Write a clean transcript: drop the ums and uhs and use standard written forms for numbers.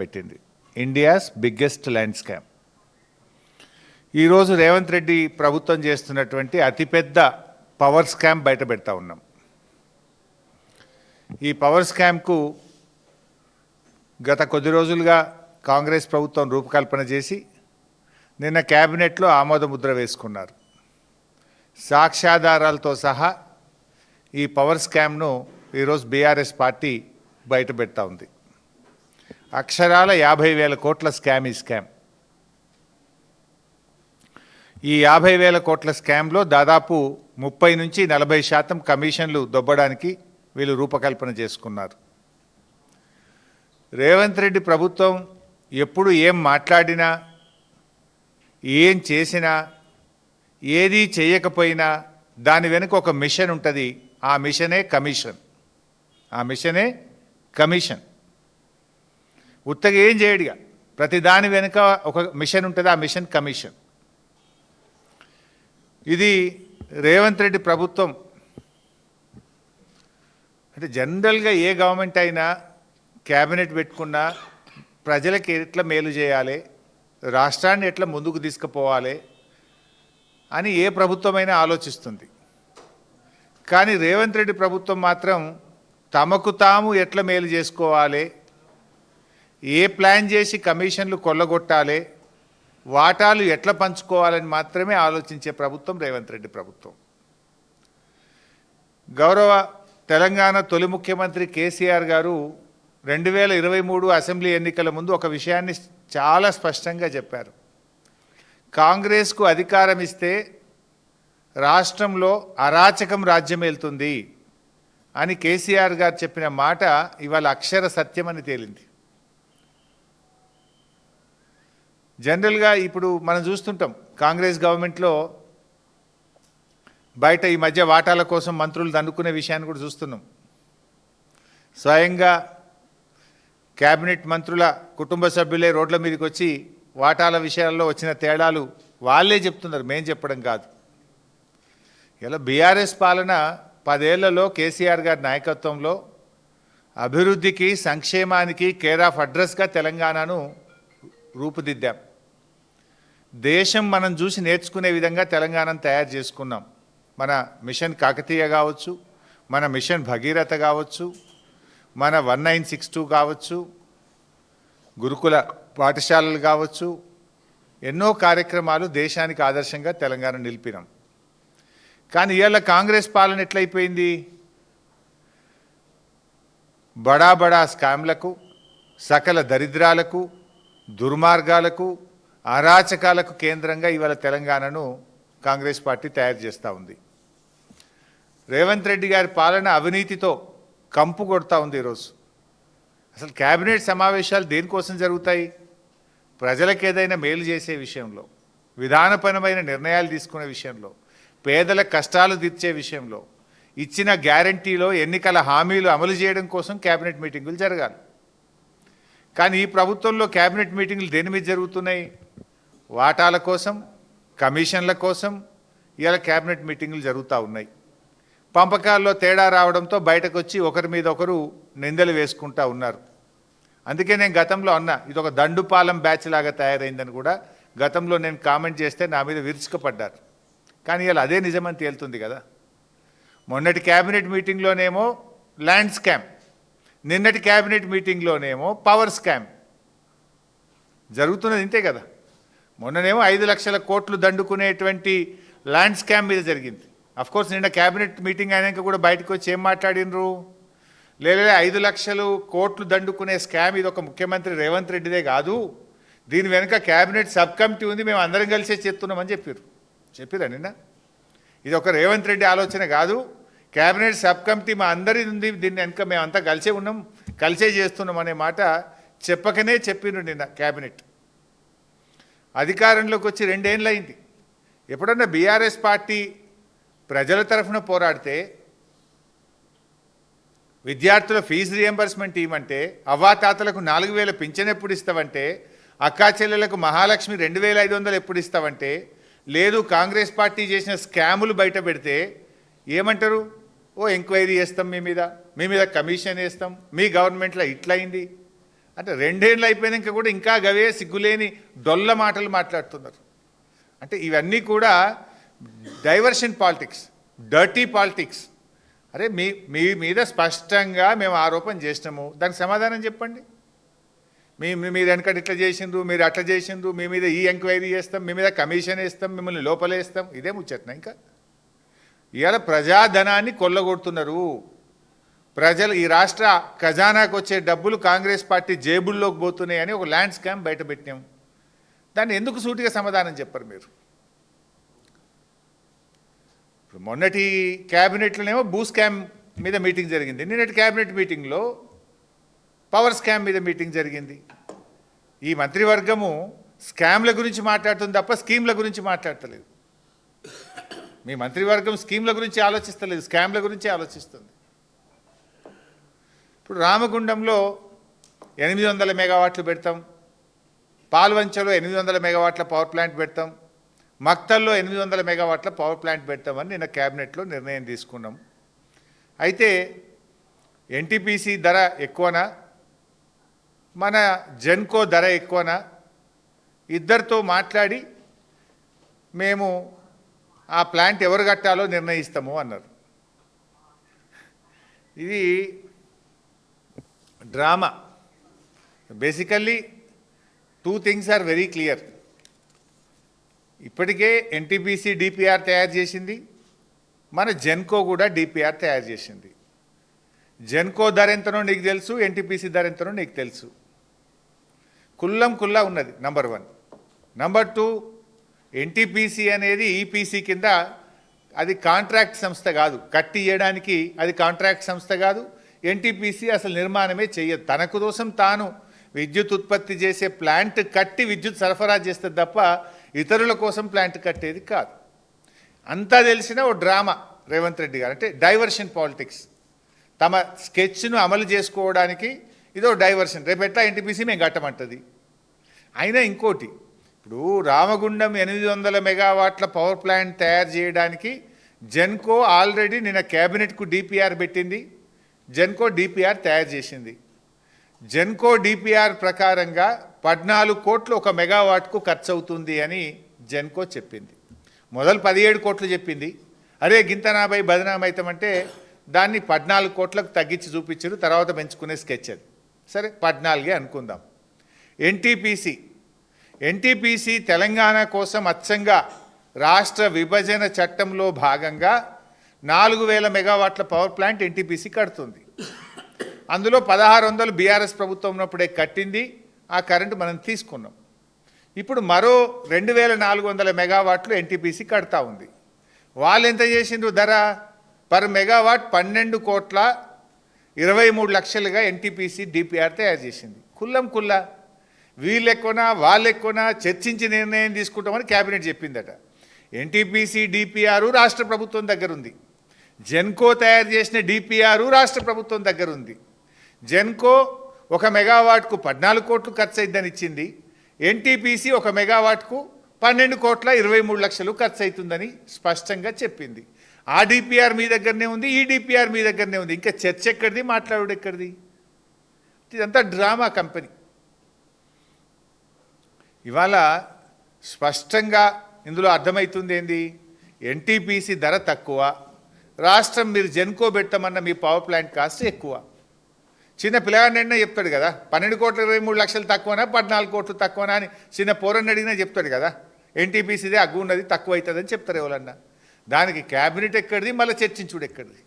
పెట్టింది India's biggest land scam. ఈరోజు రేవంత్ రెడ్డి ప్రభుత్వం చేస్తున్నటువంటి అతిపెద్ద పవర్ స్కామ్ బయట పెడతా ఉన్నాం. ఈ పవర్ స్కామ్కు గత కొద్ది రోజులుగా కాంగ్రెస్ ప్రభుత్వం రూపకల్పన చేసి నిన్న క్యాబినెట్లో ఆమోద ముద్ర వేసుకున్నారు. సాక్ష్యాధారాలతో సహా ఈ పవర్ స్కామ్ను ఈరోజు బీఆర్ఎస్ పార్టీ బయట పెడతా ఉంది. అక్షరాల 50,000 కోట్ల స్కామ్ ఈ స్కామ్. ఈ 50,000 కోట్ల స్కామ్లో దాదాపు 30 నుంచి 40% కమిషన్లు దొబ్బడానికి వీళ్ళు రూపకల్పన చేసుకున్నారు. రేవంత్ రెడ్డి ప్రభుత్వం ఎప్పుడు ఏం మాట్లాడినా, ఏం చేసినా, ఏది చేయకపోయినా దాని వెనుక ఒక మిషన్ ఉంటుంది. ఆ మిషనే కమిషన్. ఉత్తగా ఏం చేయడిగా, ప్రతి దాని వెనుక ఒక మిషన్ ఉంటుంది. ఆ మిషన్ కమిషన్. ఇది రేవంత్ రెడ్డి ప్రభుత్వం అంటే జనరల్గా ఏ గవర్నమెంట్ అయినా క్యాబినెట్ పెట్టుకున్నా ప్రజలకు ఎట్లా మేలు చేయాలి, రాష్ట్రాన్ని ఎట్లా ముందుకు తీసుకుపోవాలి అని ఏ ప్రభుత్వమైనా ఆలోచిస్తుంది. కానీ రేవంత్ రెడ్డి ప్రభుత్వం మాత్రం తమకు తాము ఎట్లా మేలు చేసుకోవాలి, ఏ ప్లాన్ చేసి కమిషన్లు కొల్లగొట్టాలి, వాటాలు ఎట్లా పంచుకోవాలని మాత్రమే ఆలోచించే ప్రభుత్వం రేవంత్ రెడ్డి ప్రభుత్వం. గౌరవ తెలంగాణ తొలి ముఖ్యమంత్రి కేసీఆర్ గారు 2023 అసెంబ్లీ ఎన్నికల ముందు ఒక విషయాన్ని చాలా స్పష్టంగా చెప్పారు. కాంగ్రెస్కు అధికారం ఇస్తే రాష్ట్రంలో అరాచకం రాజ్యం వెళ్తుంది అని కేసీఆర్ గారు చెప్పిన మాట ఇవాళ అక్షర సత్యమని తేలింది. జనరల్గా ఇప్పుడు మనం చూస్తుంటాం కాంగ్రెస్ గవర్నమెంట్లో బయట ఈ మధ్య వాటాల కోసం మంత్రులు దండుకునే విషయాన్ని కూడా చూస్తున్నాం. స్వయంగా క్యాబినెట్ మంత్రుల కుటుంబ సభ్యులే రోడ్ల మీదకి వచ్చి వాటాల విషయాల్లో వచ్చిన తేడాలు వాళ్ళే చెప్తున్నారు, మేం చెప్పడం కాదు. ఇలా బీఆర్ఎస్ పాలన 10 ఏళ్లలో కేసీఆర్ గారి నాయకత్వంలో అభివృద్ధికి, సంక్షేమానికి కేర్ ఆఫ్ అడ్రస్గా తెలంగాణను రూపుదిద్దాం. దేశం మనం చూసి నేర్చుకునే విధంగా తెలంగాణను తయారు చేసుకున్నాం. మన మిషన్ కాకతీయ కావచ్చు, మన మిషన్ భగీరథ కావచ్చు, మన 1962 కావచ్చు, గురుకుల పాఠశాలలు కావచ్చు, ఎన్నో కార్యక్రమాలు దేశానికి ఆదర్శంగా తెలంగాణ నిలిపినాం. కానీ ఇవాళ కాంగ్రెస్ పాలన ఎట్లయిపోయింది? బడా స్కామ్లకు, సకల దరిద్రాలకు, దుర్మార్గాలకు, అరాచకాలకు కేంద్రంగా ఇవాళ తెలంగాణను కాంగ్రెస్ పార్టీ తయారు చేస్తూ ఉంది. రేవంత్ రెడ్డి గారి పాలన అవినీతితో కంపు కొడతా ఉంది. ఈరోజు అసలు క్యాబినెట్ సమావేశాలు దేనికోసం జరుగుతాయి? ప్రజలకు ఏదైనా మేలు చేసే విషయంలో, విధానపరమైన నిర్ణయాలు తీసుకునే విషయంలో, పేదల కష్టాలు తీర్చే విషయంలో, ఇచ్చిన గ్యారంటీలో ఎన్నికల హామీలు అమలు చేయడం కోసం క్యాబినెట్ మీటింగులు జరగాలి. కానీ ఈ ప్రభుత్వంలో క్యాబినెట్ మీటింగులు దేని మీద జరుగుతున్నాయి? వాటాల కోసం, కమిషన్ల కోసం ఇవాళ క్యాబినెట్ మీటింగులు జరుగుతూ ఉన్నాయి. పంపకాల్లో తేడా రావడంతో బయటకు వచ్చి ఒకరి మీద ఒకరు నిందలు వేసుకుంటూ ఉన్నారు. అందుకే నేను గతంలో అన్నా, ఇది ఒక దండుపాలెం బ్యాచ్ లాగా తయారైందని కూడా గతంలో నేను కామెంట్ చేస్తే నా మీద విరుచుకుపడ్డారు. కానీ ఇలా అదే నిజమని తేలుతుంది కదా. మొన్నటి క్యాబినెట్ మీటింగ్లోనేమో ల్యాండ్ స్కామ్, నిన్నటి క్యాబినెట్ మీటింగ్లోనేమో పవర్ స్కామ్ జరుగుతున్నది. ఇంతే కదా. మొన్ననేమో 5 లక్షల కోట్లు దండుకునేటువంటి ల్యాండ్ స్కామ్ మీద జరిగింది. అఫ్కోర్స్ నిన్న క్యాబినెట్ మీటింగ్ అయినాక కూడా బయటకు వచ్చి ఏం మాట్లాడినరు? లేదా 5 లక్షలు కోట్లు దండుకునే స్కామ్ ఇది ఒక ముఖ్యమంత్రి రేవంత్ రెడ్డిదే కాదు, దీని వెనుక క్యాబినెట్ సబ్ కమిటీ ఉంది, మేము అందరం కలిసే చేస్తున్నామని చెప్పిరా నిన్న. ఇది ఒక రేవంత్ రెడ్డి ఆలోచన కాదు, క్యాబినెట్ సబ్ కమిటీ మా అందరి ఉంది, దీన్ని వెనుక మేమంతా కలిసే ఉన్నాం, కలిసే చేస్తున్నాం అనే మాట చెప్పకనే చెప్పిండ్రు నిన్న క్యాబినెట్. అధికారంలోకి వచ్చి 2 ఏళ్ళు అయింది. ఎప్పుడన్నా బీఆర్ఎస్ పార్టీ ప్రజల తరఫున పోరాడితే, విద్యార్థుల ఫీజు రియంబర్స్మెంట్ ఇవ్వమంటే, అవ్వాతాతలకు 4,000 పింఛన్ ఎప్పుడు ఇస్తావంటే, అక్కా చెల్లెలకు మహాలక్ష్మి 2,500 ఎప్పుడు ఇస్తావంటే, లేదు కాంగ్రెస్ పార్టీ చేసిన స్కాములు బయట పెడితే ఏమంటారు? ఓ ఎంక్వైరీ చేస్తాం, మీ మీద కమిషన్ వేస్తాం, మీ గవర్నమెంట్లో ఇట్లయింది అంటే 2 ఏళ్ళు అయిపోయినాక కూడా ఇంకా గవే సిగ్గులేని డొల్ల మాటలు మాట్లాడుతున్నారు. అంటే ఇవన్నీ కూడా డైవర్షన్ పాలిటిక్స్, డర్టీ పాలిటిక్స్. అరే మీ మీద స్పష్టంగా మేము ఆరోపణ చేసినాము, దానికి సమాధానం చెప్పండి. మీరు వెనకటి ఇట్లా చేసిండ్రు, మీరు అట్లా చేసిండ్రు, మీ మీద ఈ ఎంక్వైరీ చేస్తాం, మీ మీద కమిషన్ వేస్తాం, మిమ్మల్ని లోపలేస్తాం, ఇదే ముచ్చట్నా? ఇంకా ఇవాళ ప్రజాధనాన్ని కొల్లగొడుతున్నారు. ప్రజలు ఈ రాష్ట్ర ఖజానాకు వచ్చే డబ్బులు కాంగ్రెస్ పార్టీ జేబుల్లోకి పోతున్నాయని ఒక ల్యాండ్ స్కామ్ బయటపెట్టాం. దాన్ని ఎందుకు సూటిగా సమాధానం చెప్పరు మీరు? ఇప్పుడు మొన్నటి క్యాబినెట్లోనేమో భూ స్కామ్ మీద మీటింగ్ జరిగింది, నిన్నటి క్యాబినెట్ మీటింగ్లో పవర్ స్కామ్ మీద మీటింగ్ జరిగింది. ఈ మంత్రివర్గము స్కామ్ల గురించి మాట్లాడుతుంది తప్ప స్కీమ్ల గురించి మాట్లాడతలేదు. మీ మంత్రివర్గం స్కీమ్ల గురించి ఆలోచిస్తలేదు, స్కామ్ల గురించి ఆలోచిస్తుంది. ఇప్పుడు రామగుండంలో 800 మెగావాట్లు పెడతాం, పాల్వంచలో 800 మెగావాట్ల పవర్ ప్లాంట్ పెడతాం, మక్తల్లో 800 మెగావాట్ల పవర్ ప్లాంట్ పెడతామని నిన్న క్యాబినెట్లో నిర్ణయం తీసుకున్నాం. అయితే ఎన్టీపీసీ ధర ఎక్కువనా, మన జెన్కో ధర ఎక్కువనా, ఇద్దరితో మాట్లాడి మేము ఆ ప్లాంట్ ఎవరు కట్టాలో నిర్ణయిస్తాము అన్నారు. ఇది drama. Basically 2 things are very clear. ఇప్పటికే ఎన్టీపీసీ డిపిఆర్ తయారు చేసింది, మన జెన్కో కూడా డిపిఆర్ తయారు చేసింది. జెన్కో ధర ఎంతనో నీకు తెలుసు, ఎన్టీపీసీ ధర ఎంతనో నీకు తెలుసు. కుల్లా ఉన్నది నంబర్ 1. నంబర్ 2, ఎన్టీపీసీ అనేది ఈపీసీ కింద, అది కాంట్రాక్ట్ సంస్థ కాదు, కట్టి ఇవ్వడానికి అది కాంట్రాక్ట్ సంస్థ కాదు. ఎన్టీపీసీ అసలు నిర్మాణమే చేయదు, తనకు కోసం తాను విద్యుత్ ఉత్పత్తి చేసే ప్లాంట్ కట్టి విద్యుత్ సరఫరా చేస్తుంది తప్ప ఇతరుల కోసం ప్లాంట్ కట్టేది కాదు. అంతా తెలిసిన ఓ డ్రామా రేవంత్ రెడ్డి గారు. అంటే డైవర్షన్ పాలిటిక్స్, తమ స్కెచ్ను అమలు చేసుకోవడానికి ఇదో డైవర్షన్. రేపు ఎట్లా ఎన్టీపీసీ మేము కట్టమంటుంది. అయినా ఇంకోటి, ఇప్పుడు రామగుండం 800 మెగావాట్ల పవర్ ప్లాంట్ తయారు చేయడానికి జెన్కో ఆల్రెడీ నిన్న క్యాబినెట్కు డిపిఆర్ పెట్టింది, జెన్కో డిపిఆర్ తయారు చేసింది. జెన్కో డిపిఆర్ ప్రకారంగా 14 కోట్లు 1 మెగావాట్కు ఖర్చు అవుతుంది అని జెన్కో చెప్పింది. మొదలు 17 కోట్లు చెప్పింది. అరే గింతనాభై బదనామైతామంటే దాన్ని 14 కోట్లకు తగ్గించి చూపించారు, తర్వాత పెంచుకునే స్కెచ్ అది. సరే 14 అనుకుందాం. ఎన్టీపీసీ తెలంగాణ కోసం అచ్చంగా రాష్ట్ర విభజన చట్టంలో భాగంగా 4000 మెగావాట్ల పవర్ ప్లాంట్ ఎన్టీపీసీ కడుతుంది. అందులో 1600 బీఆర్ఎస్ ప్రభుత్వం ఉన్నప్పుడే కట్టింది, ఆ కరెంటు మనం తీసుకున్నాం. ఇప్పుడు మరో 2400 మెగావాట్లు ఎన్టీపీసీ కడతా ఉంది. వాళ్ళు ఎంత చేసిండ్రు ధర? పర్ మెగావాట్ 12 కోట్ల 23 లక్షలుగా ఎన్టీపీసీ డిపిఆర్ తయారు చేసింది. కుల్లా వీళ్ళు ఎక్కువనా వాళ్ళు ఎక్కువనా చర్చించి నిర్ణయం తీసుకుంటామని క్యాబినెట్ చెప్పిందట. ఎన్టీపీసీ డిపిఆర్ రాష్ట్ర ప్రభుత్వం దగ్గర ఉంది, జెన్కో తయారు చేసిన డిపిఆర్ రాష్ట్ర ప్రభుత్వం దగ్గర ఉంది. జెన్కో 1 మెగావాట్కు 14 కోట్లు ఖర్చు అయిద్దని ఇచ్చింది, ఎన్టీపీసీ 1 మెగావాట్కు 12 కోట్ల 23 లక్షలు ఖర్చు అవుతుందని స్పష్టంగా చెప్పింది. ఆ డిపిఆర్ మీ దగ్గరనే ఉంది, ఈ డిపిఆర్ మీ దగ్గరనే ఉంది. ఇంకా చర్చ ఎక్కడిది, మాట్లాడు ఎక్కడిది? ఇదంతా డ్రామా కంపెనీ. ఇవాళ స్పష్టంగా ఇందులో అర్థమవుతుంది ఏంది? ఎన్టీపీసీ ధర తక్కువ, రాష్ట్రం మీరు జెన్కో పెట్టమన్న మీ పవర్ ప్లాంట్ కాస్ట్ ఎక్కువ. చిన్న పిల్లగాడినైనా చెప్తాడు కదా, 12 కోట్ల 23 లక్షలు తక్కువనా 14 కోట్లు తక్కువనా అని చిన్న పోరన్ని అడిగినా చెప్తాడు కదా. ఎన్టీపీసీదే అగ్గు ఉన్నది, తక్కువ అవుతుందని చెప్తారు ఎవరన్నా. దానికి క్యాబినెట్ ఎక్కడిది, మళ్ళీ చర్చించుడు ఎక్కడిది?